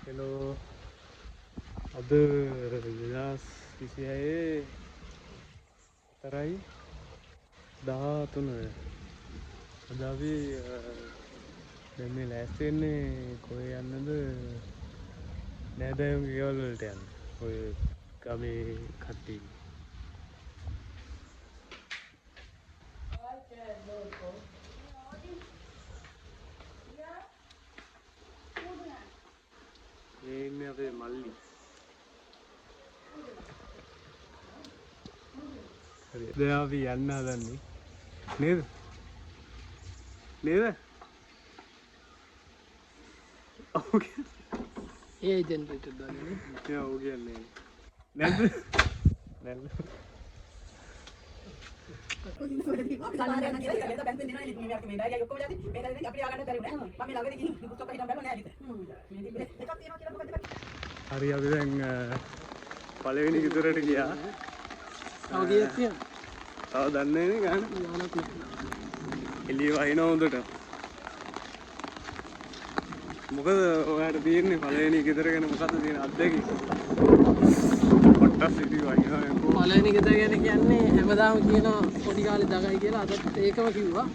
Hello. Ada jelas PCI tarai dah tu na. Ada भी demi last ni कोई अन्नद नैदा yung गियल ten कोई कभी खट्टी ये में अबे मल्ली दे अभी अन्ना दन्नी नीर नीर ओके ये जनरेटर दाने क्या हो गया नहीं नेल नेल hari අපි දැන් පළවෙනි ගෙදරට ගියා. තව ගියක් තියෙනවා. තව දන්නේ නැහැ ගාන. යාළුවා තියෙනවා. එළිය වහිනවා හොඳට. මොකද ඔයාලට තියෙන්නේ පළවෙනි ගෙදර ගැන මොකද්ද තියෙන අත්දැකීම? පොට්ටස් ඉදි වහිනවා යකෝ. පළවෙනි ගෙදර ගැන කියන්නේ හැමදාම කියනවා පොඩි කාලේ දගයි කියලා. අදත් ඒකම කිව්වා.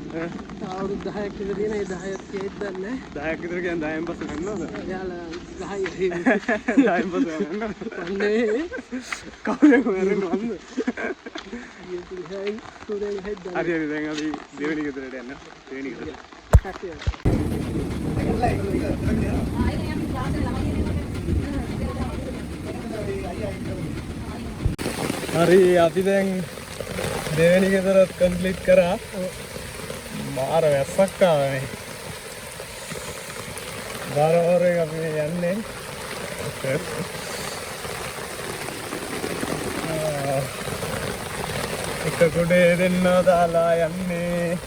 අවුරුදු 10ක් විතර තියෙන ඒ 10ක් කියෙත් දන්නේ 10ක් විතර කියන්නේ 10න් පස්සේ ගන්නවද? එයාලා 10යි 10න් පස්සේ ගන්නවද? අන්නේ කවුරුන් මරන්නවද? හරි හරි දැන් අපි දෙවෙනි ගෙදරට යන්න. දෙවෙනි ගෙදර. හරි අපි දැන් දෙවෙනි ගෙදරත් කම්ප්ලීට් කරා. මාර වැස්සක් ආවනේ. බාරවරේ අපි යන්නේ. එක ගොඩේ දෙන්න දාලා යන්නේ.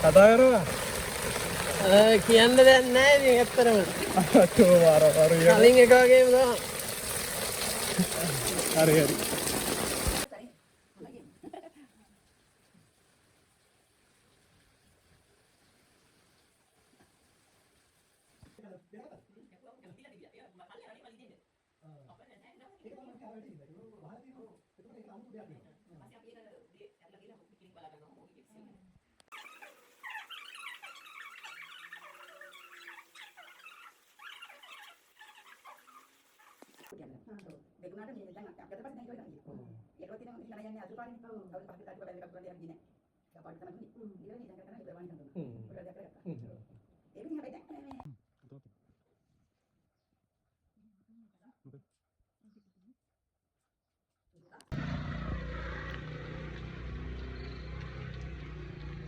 කතා කරලා කියන්න දෙයක් නැහැ ඉතින් ඇත්තටම. අතෝ බාරවරේ කලින් එක වගේම තමයි. හරි හරි.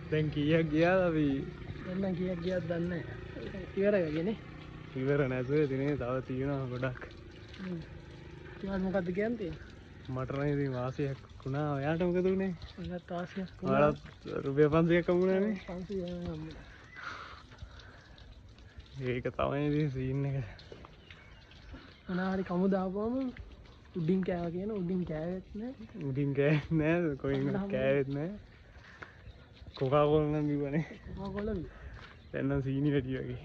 දැන් කීයක් ගියාද අපි? දැන් කීයක් ගියද දන්නේ නැහැ. ඉවර වෙන්නේ. ඉවර නැතුව දිනේ තව තියෙනවා ගොඩක්. ඊට මොකද්ද කියන්නේ? මට නම් ඉතින් වාසියක් වුණා. ඔයාට මොකද උනේ? මට වාසියක් වුණා. ඔයාලත් රුපියල් 500ක් හම්බුණානේ. 500 හම්බුණා. ඒක තමයි ඉතින් සීන් එක. මොනාරි කමු දාපුවම උඩින් කෑවා කියන උඩින් කෑවෙත් නැහැ. උඩින් කෑවෙත් නැහැ. කොයින් කෑවෙත් නැහැ. කොකා කෝලා නම් බිව්වනේ. කොකා කෝලා බිව්වා. දැන් නම් සීනි වැඩි වගේ.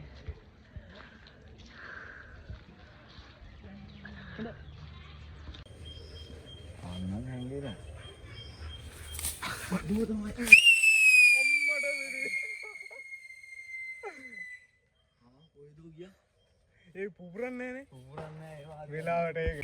අන්න හැංගිලා. වඩුව තමයි. අම්මට වෙඩි. කොයිද ගියා? ඒ පුපුරන්නේ නැනේ. පුපුරන්නේ නැහැ ඒවා. වෙලාවට ඒක.